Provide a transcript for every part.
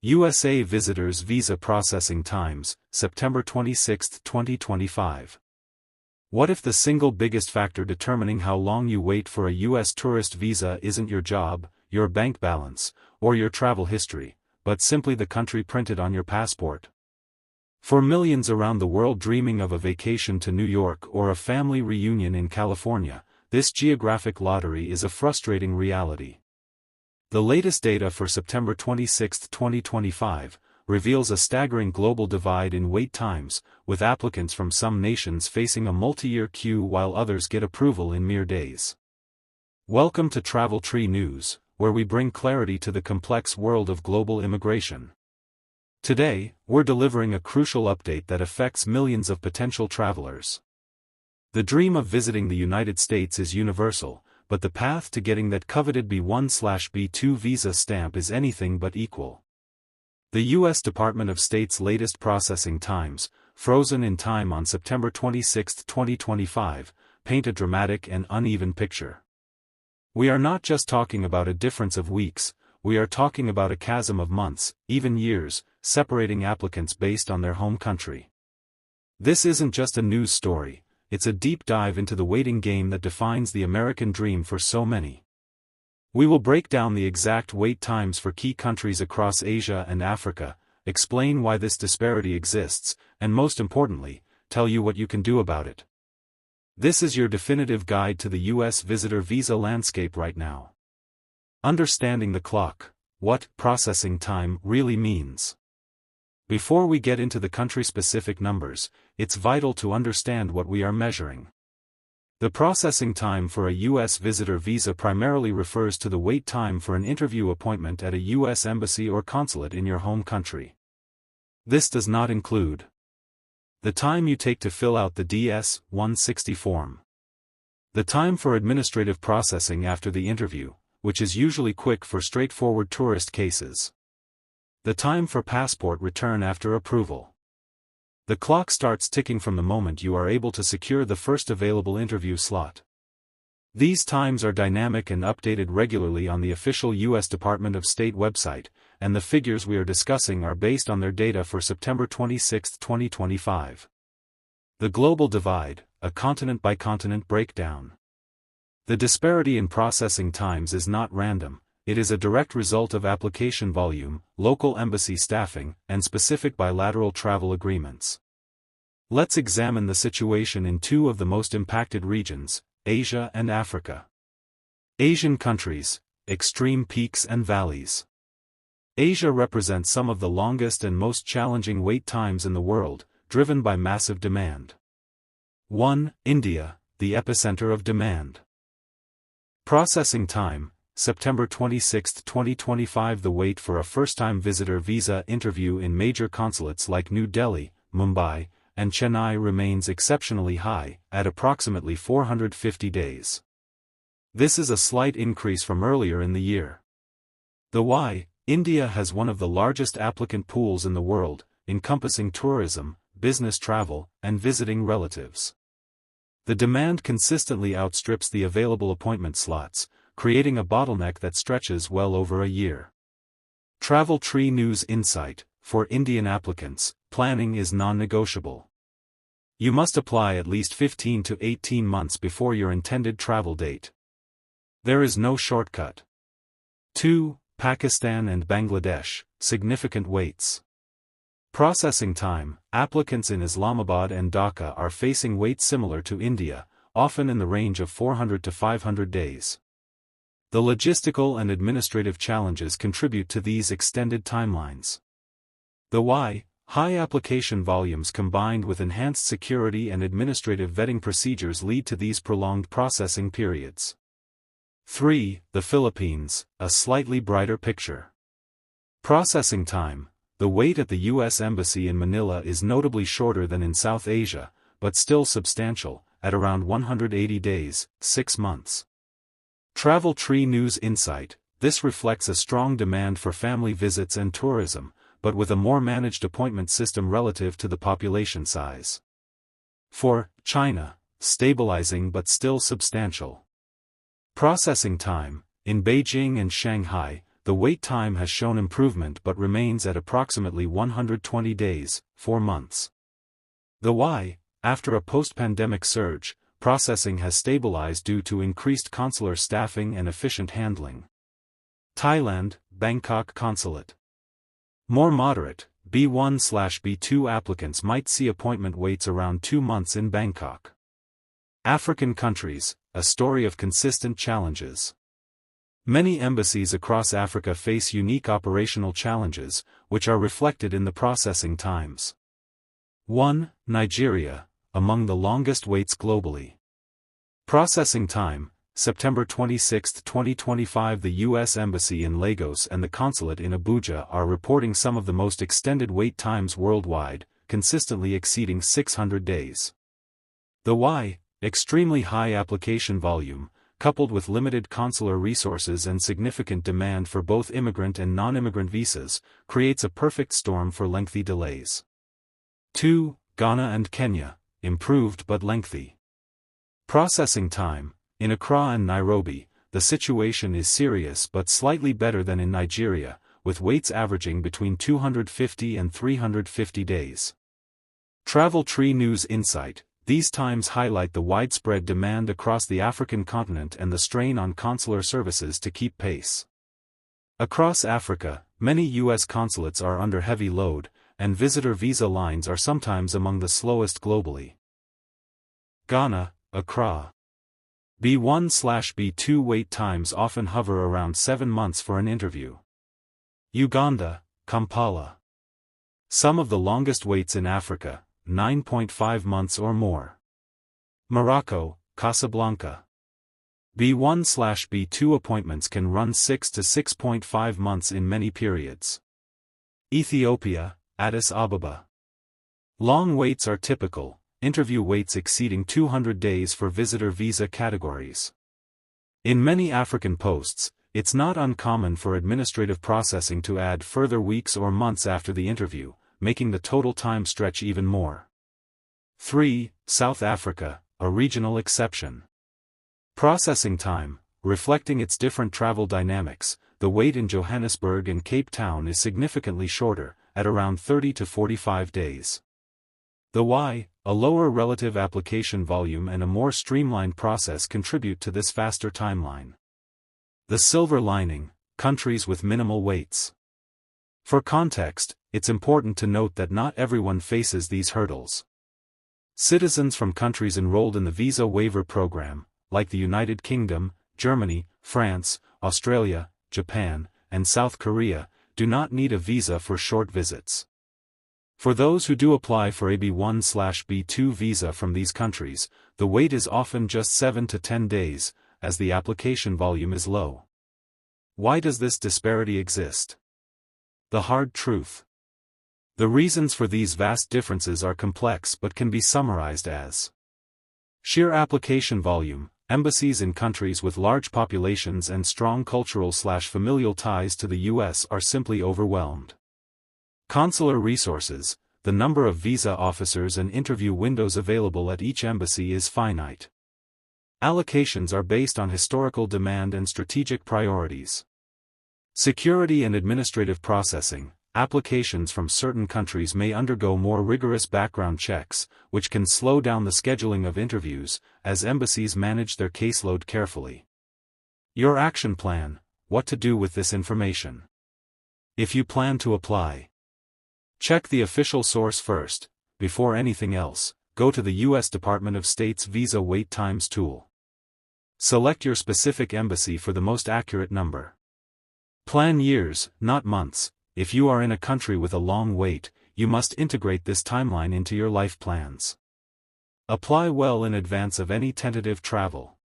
USA Visitors Visa Processing Times, September 26, 2025. What if the single biggest factor determining how long you wait for a U.S. tourist visa isn't your job, your bank balance, or your travel history, but simply the country printed on your passport? For millions around the world dreaming of a vacation to New York or a family reunion in California, this geographic lottery is a frustrating reality. The latest data for September 26, 2025, reveals a staggering global divide in wait times, with applicants from some nations facing a multi-year queue while others get approval in mere days. Welcome to Travel Tree News, where we bring clarity to the complex world of global immigration. Today, we're delivering a crucial update that affects millions of potential travelers. The dream of visiting the United States is universal, but the path to getting that coveted B1/B2 visa stamp is anything but equal. The U.S. Department of State's latest processing times, frozen in time on September 26, 2025, paint a dramatic and uneven picture. We are not just talking about a difference of weeks, we are talking about a chasm of months, even years, separating applicants based on their home country. This isn't just a news story, it's a deep dive into the waiting game that defines the American dream for so many. We will break down the exact wait times for key countries across Asia and Africa, explain why this disparity exists, and most importantly, tell you what you can do about it. This is your definitive guide to the U.S. visitor visa landscape right now. Understanding the clock, what processing time really means. Before we get into the country-specific numbers, it's vital to understand what we are measuring. The processing time for a U.S. visitor visa primarily refers to the wait time for an interview appointment at a U.S. embassy or consulate in your home country. This does not include the time you take to fill out the DS-160 form, the time for administrative processing after the interview, which is usually quick for straightforward tourist cases, the time for passport return after approval. The clock starts ticking from the moment you are able to secure the first available interview slot. These times are dynamic and updated regularly on the official U.S. Department of State website, and the figures we are discussing are based on their data for September 26, 2025. The global divide, a continent-by-continent breakdown. The disparity in processing times is not random, it is a direct result of application volume, local embassy staffing, and specific bilateral travel agreements. Let's examine the situation in two of the most impacted regions, Asia and Africa. Asian countries, extreme peaks and valleys. Asia represents some of the longest and most challenging wait times in the world, driven by massive demand. 1. India, the epicenter of demand. Processing time, September 26, 2025. The wait for a first-time visitor visa interview in major consulates like New Delhi, Mumbai, and Chennai remains exceptionally high, at approximately 450 days. This is a slight increase from earlier in the year. The why, India has one of the largest applicant pools in the world, encompassing tourism, business travel, and visiting relatives. The demand consistently outstrips the available appointment slots, creating a bottleneck that stretches well over a year. Travel Tree News Insight: for Indian applicants, planning is non-negotiable. You must apply at least 15 to 18 months before your intended travel date. There is no shortcut. 2. Pakistan and Bangladesh, significant waits. Processing time: applicants in Islamabad and Dhaka are facing waits similar to India, often in the range of 400 to 500 days. The logistical and administrative challenges contribute to these extended timelines. The why, high application volumes combined with enhanced security and administrative vetting procedures lead to these prolonged processing periods. 3. The Philippines, a slightly brighter picture. Processing time: the wait at the U.S. Embassy in Manila is notably shorter than in South Asia, but still substantial, at around 180 days, 6 months. Travel Tree News Insight: this reflects a strong demand for family visits and tourism, but with a more managed appointment system relative to the population size. 4. China, stabilizing but still substantial. Processing time: in Beijing and Shanghai, the wait time has shown improvement but remains at approximately 120 days, 4 months. The why? After a post-pandemic surge, processing has stabilized due to increased consular staffing and efficient handling. Thailand, Bangkok Consulate. More moderate, B1/B2 applicants might see appointment waits around 2 months in Bangkok. African countries, a story of consistent challenges. Many embassies across Africa face unique operational challenges, which are reflected in the processing times. 1. Nigeria, among the longest waits globally. Processing time, September 26, 2025. The U.S. Embassy in Lagos and the Consulate in Abuja are reporting some of the most extended wait times worldwide, consistently exceeding 600 days. The why? Extremely high application volume, coupled with limited consular resources and significant demand for both immigrant and non-immigrant visas, creates a perfect storm for lengthy delays. 2. Ghana and Kenya, improved but lengthy. Processing time. In Accra and Nairobi, the situation is serious but slightly better than in Nigeria, with waits averaging between 250 and 350 days. Travel Tree News Insight. These times highlight the widespread demand across the African continent and the strain on consular services to keep pace. Across Africa, many U.S. consulates are under heavy load, and visitor visa lines are sometimes among the slowest globally. Ghana, Accra. B1/B2 wait times often hover around 7 months for an interview. Uganda, Kampala. Some of the longest waits in Africa, 9.5 months or more. Morocco, Casablanca. B1/B2 appointments can run 6 to 6.5 months in many periods. Ethiopia, Addis Ababa. Long waits are typical, interview waits exceeding 200 days for visitor visa categories. In many African posts, it's not uncommon for administrative processing to add further weeks or months after the interview, making the total time stretch even more. 3. South Africa, a regional exception. Processing time, reflecting its different travel dynamics, the wait in Johannesburg and Cape Town is significantly shorter, at around 30 to 45 days. The why? A lower relative application volume and a more streamlined process contribute to this faster timeline. The silver lining, countries with minimal waits. For context, it's important to note that not everyone faces these hurdles. Citizens from countries enrolled in the Visa Waiver Program, like the United Kingdom, Germany, France, Australia, Japan, and South Korea, do not need a visa for short visits. For those who do apply for a B1/B2 visa from these countries, the wait is often just 7 to 10 days, as the application volume is low. Why does this disparity exist? The hard truth. The reasons for these vast differences are complex but can be summarized as sheer application volume. Embassies in countries with large populations and strong cultural/familial ties to the U.S. are simply overwhelmed. Consular resources. The number of visa officers and interview windows available at each embassy is finite. Allocations are based on historical demand and strategic priorities. Security and administrative processing. Applications from certain countries may undergo more rigorous background checks, which can slow down the scheduling of interviews, as embassies manage their caseload carefully. Your action plan. What to do with this information. If you plan to apply, check the official source first. Before anything else, go to the U.S. Department of State's Visa Wait Times tool. Select your specific embassy for the most accurate number. Plan years, not months. If you are in a country with a long wait, you must integrate this timeline into your life plans. Apply well in advance of any tentative travel.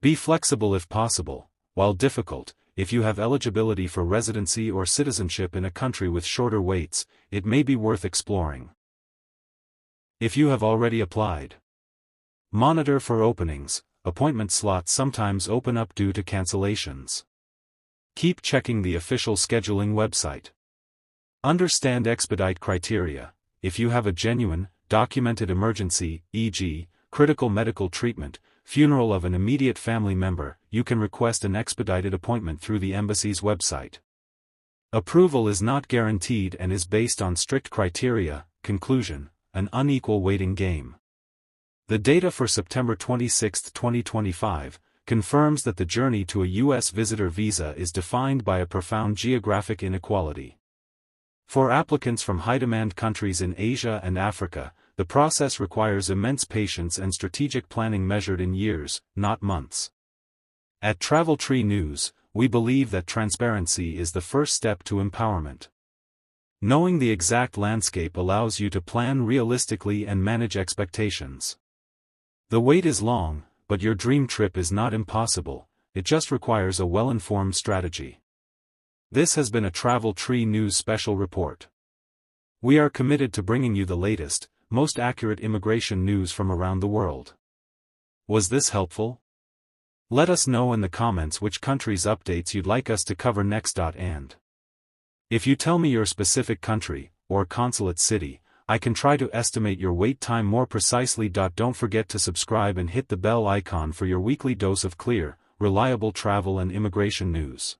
Be flexible if possible. While difficult, if you have eligibility for residency or citizenship in a country with shorter waits, it may be worth exploring. If you have already applied, monitor for openings. Appointment slots sometimes open up due to cancellations. Keep checking the official scheduling website. Understand expedite criteria. If you have a genuine, documented emergency, e.g., critical medical treatment, funeral of an immediate family member, you can request an expedited appointment through the embassy's website. Approval is not guaranteed and is based on strict criteria. Conclusion: an unequal waiting game. The data for September 26, 2025, confirms that the journey to a U.S. visitor visa is defined by a profound geographic inequality. For applicants from high-demand countries in Asia and Africa, the process requires immense patience and strategic planning measured in years, not months. At Travel Tree News, we believe that transparency is the first step to empowerment. Knowing the exact landscape allows you to plan realistically and manage expectations. The wait is long, but your dream trip is not impossible, it just requires a well-informed strategy. This has been a Travel Tree News special report. We are committed to bringing you the latest, most accurate immigration news from around the world. Was this helpful? Let us know in the comments which countries' updates you'd like us to cover next. And if you tell me your specific country, or consulate city, I can try to estimate your wait time more precisely. Don't forget to subscribe and hit the bell icon for your weekly dose of clear, reliable travel and immigration news.